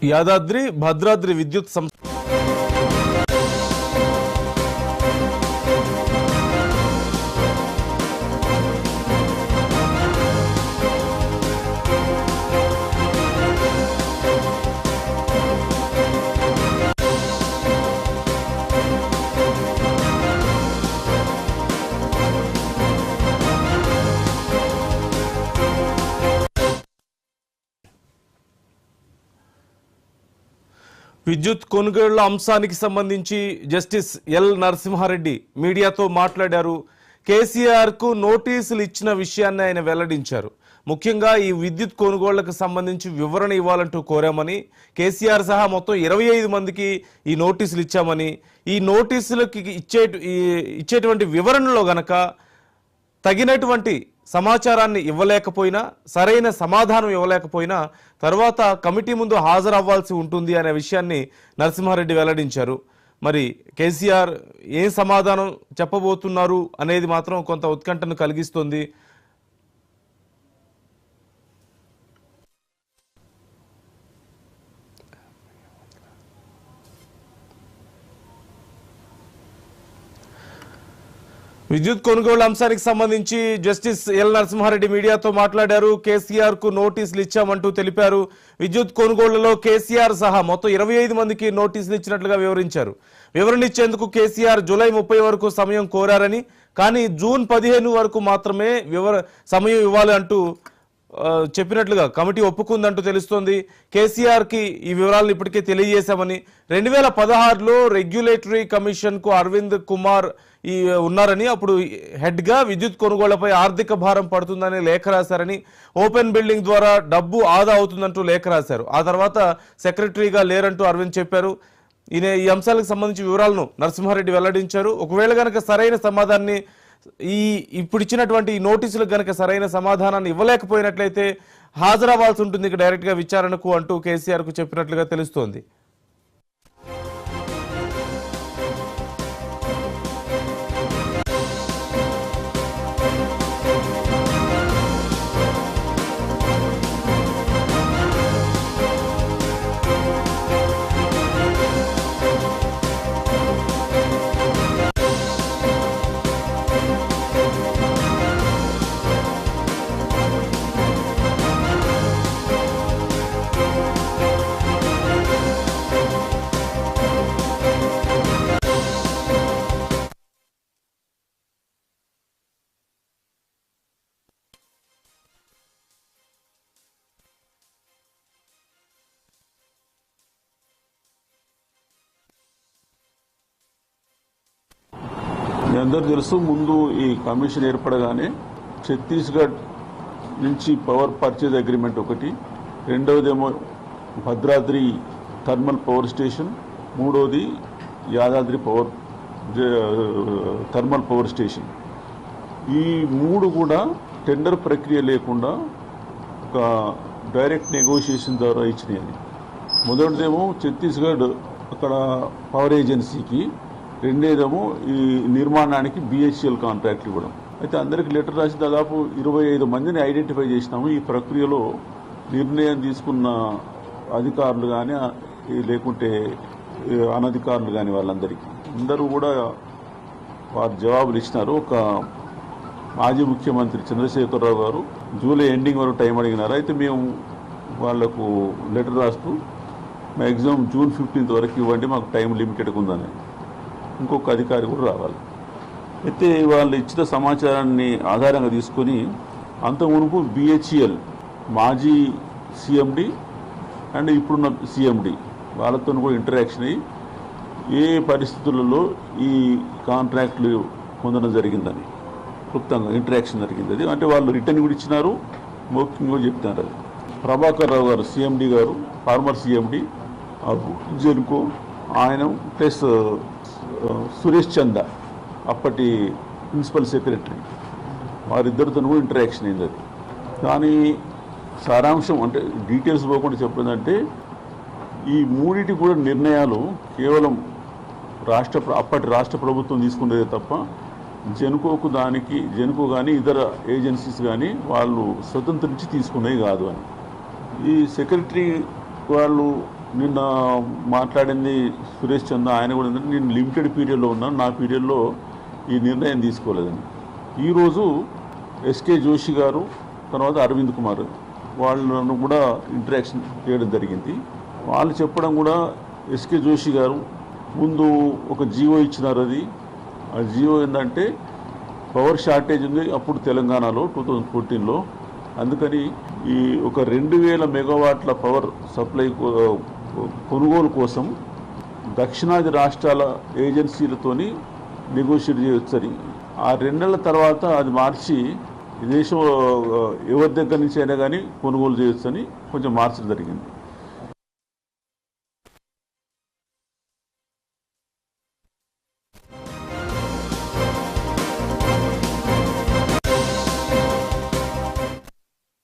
యాదాద్రి భద్రాద్రి విద్యుత్ సంస్థ విద్యుత్ కొనుగోళ్ల అంశానికి సంబంధించి జస్టిస్ ఎల్ నరసింహారెడ్డి మీడియాతో మాట్లాడారు. కేసీఆర్కు నోటీసులు ఇచ్చిన విషయాన్ని ఆయన వెల్లడించారు. ముఖ్యంగా ఈ విద్యుత్ కొనుగోళ్లకు సంబంధించి వివరణ ఇవ్వాలంటూ కోరామని, కేసీఆర్ సహా మొత్తం 25 మందికి ఈ నోటీసులు ఇచ్చామని, ఈ నోటీసులకి ఇచ్చేటువంటి వివరణలో గనక తగినటువంటి సమాచారాన్ని ఇవ్వలేకపోయినా, సరైన సమాధానం ఇవ్వలేకపోయినా తర్వాత కమిటీ ముందు హాజరవ్వాల్సి ఉంటుంది అనే విషయాన్ని నరసింహారెడ్డి వెల్లడించారు. మరి కేసీఆర్ ఏం సమాధానం చెప్పబోతున్నారు అనేది మాత్రం కొంత ఉత్కంఠను కలిగిస్తుంది. విద్యుత్ కొనుగోలు అంశానికి సంబంధించి జస్టిస్ ఎల్ నరసింహారెడ్డి మీడియాతో మాట్లాడారు. కేసీఆర్ కు నోటీసులు ఇచ్చామంటూ తెలిపారు. విద్యుత్ కొనుగోళ్లలో కేసీఆర్ సహా మొత్తం 25 మందికి నోటీసులు ఇచ్చినట్లుగా వివరించారు. వివరణ ఇచ్చేందుకు కేసీఆర్ జూలై 30 వరకు సమయం కోరారని, కానీ జూన్ 15 వరకు మాత్రమే సమయం ఇవ్వాలి అంటూ చెప్పినట్లుగా కమిటీ ఒప్పుకుందంటూ తెలుస్తోంది. కేసీఆర్ కి ఈ వివరాలను ఇప్పటికే తెలియజేశామని, 2016లో రెగ్యులేటరీ కమిషన్ కు అరవింద్ కుమార్ ఉన్నారని, అప్పుడు హెడ్ గా విద్యుత్ కొనుగోళ్లపై ఆర్థిక భారం పడుతుందని లేఖ రాశారని, ఓపెన్ బిల్డింగ్ ద్వారా డబ్బు ఆదా అవుతుందంటూ లేఖ రాశారు. ఆ తర్వాత సెక్రటరీగా లేరంటూ అరవింద్ చెప్పారు. ఈ అంశాలకు సంబంధించి వివరాలను నరసింహారెడ్డి వెల్లడించారు. ఒకవేళ గనక సరైన సమాధానాన్ని ఇప్పుడు ఇచ్చినటువంటి ఈ నోటీసులకు గనక సరైన సమాధానాన్ని ఇవ్వలేకపోయినట్లయితే హాజరవ్వాల్సి ఉంటుంది ఇక డైరెక్ట్ గా విచారణకు అంటూ కేసీఆర్ కు చెప్పినట్లుగా తెలుస్తోంది. మీ అందరూ తెలుసు, ముందు ఈ కమిషన్ ఏర్పడగానే ఛత్తీస్గఢ్ నుంచి పవర్ పర్చేజ్ అగ్రిమెంట్ ఒకటి, రెండవదేమో భద్రాద్రి థర్మల్ పవర్ స్టేషన్, మూడవది యాదాద్రి థర్మల్ పవర్ స్టేషన్. ఈ మూడు కూడా టెండర్ ప్రక్రియ లేకుండా ఒక డైరెక్ట్ నెగోషియేషన్ ద్వారా ఇచ్చినాయి. మొదటిదేమో ఛత్తీస్గఢ్ అక్కడ పవర్ ఏజెన్సీకి, రెండేదేమో ఈ నిర్మాణానికి బిహెచ్ఎల్ కాంట్రాక్ట్ ఇవ్వడం. అయితే అందరికి లెటర్ రాసి దాదాపు 25 మందిని ఐడెంటిఫై చేసినాము. ఈ ప్రక్రియలో నిర్ణయం తీసుకున్న అధికారులు కానీ లేకుంటే అనధికారులు కానీ వాళ్ళందరికీ అందరూ కూడా వారు జవాబులు ఇచ్చినారు. ఒక మాజీ ముఖ్యమంత్రి చంద్రశేఖరరావు గారు జూలై ఎండింగ్ వరకు టైం అడిగినారు. అయితే మేము వాళ్లకు లెటర్ రాస్తూ మ్యాక్సిమం జూన్ 15 వరకు ఇవ్వండి, మాకు టైం లిమిటెడ్గా ఉందని. ఇంకొక అధికారి కూడా రావాలి. అయితే వాళ్ళు ఇచ్చిన సమాచారాన్ని ఆధారంగా తీసుకొని అంతకుమునుపు బిహెచ్ఎల్ మాజీ సిఎండి అండ్ ఇప్పుడున్న సిఎండి వాళ్ళతో కూడా ఇంటరాక్షన్ అయ్యి ఏ పరిస్థితులలో ఈ కాంట్రాక్ట్లు పొందడం జరిగిందని క్లుప్తంగా ఇంటరాక్షన్ జరిగింది. అది అంటే వాళ్ళు రిటర్న్ కూడా ఇచ్చినారు, మౌఖికంగా కూడా చెప్తున్నారు. అది ప్రభాకర్ రావు గారు సిఎండి గారు, ఫార్మర్ సిఎండి జెన్కో ఆయన, ప్లస్ సురేష్ చందా అప్పటి ప్రిన్సిపల్ సెక్రటరీ, వారిద్దరితో కూడా ఇంటరాక్షన్ అయింది. అది కానీ సారాంశం అంటే డీటెయిల్స్ పోకుండా చెప్పేదంటే ఈ మూడింటి కూడా నిర్ణయాలు కేవలం అప్పటి రాష్ట్ర ప్రభుత్వం తీసుకునేదే తప్ప జెన్కో కానీ ఇతర ఏజెన్సీస్ కానీ వాళ్ళు స్వతంత్రించి తీసుకునేవి కాదు అని. ఈ సెక్రటరీ వాళ్ళు నిన్న మాట్లాడింది సురేష్ చంద్ర, ఆయన కూడా ఏంటంటే నేను లిమిటెడ్ పీరియడ్లో ఉన్నాను, నా పీరియడ్లో ఈ నిర్ణయం తీసుకోలేదని. ఈరోజు ఎస్కే జోషి గారు తర్వాత అరవింద్ కుమార్ వాళ్ళను కూడా ఇంటరాక్షన్ చేయడం జరిగింది. వాళ్ళు చెప్పడం కూడా ఎస్కే జోషి గారు ముందు ఒక జీవో ఇచ్చినారు. అది ఆ జీవో ఏంటంటే పవర్ షార్టేజ్ ఉంది అప్పుడు తెలంగాణలో 2014లో. అందుకని ఈ ఒక 2000 మెగావాట్ల పవర్ సప్లై కొనుగోలు కోసం దక్షిణాది రాష్ట్రాల ఏజెన్సీలతోని నెగోషియేట్ చేయొచ్చని, ఆ 2 నెలల తర్వాత అది మార్చి దేశం ఎవరి దగ్గర నుంచి అయినా కానీ కొనుగోలు చేయొచ్చని కొంచెం మార్చడం జరిగింది.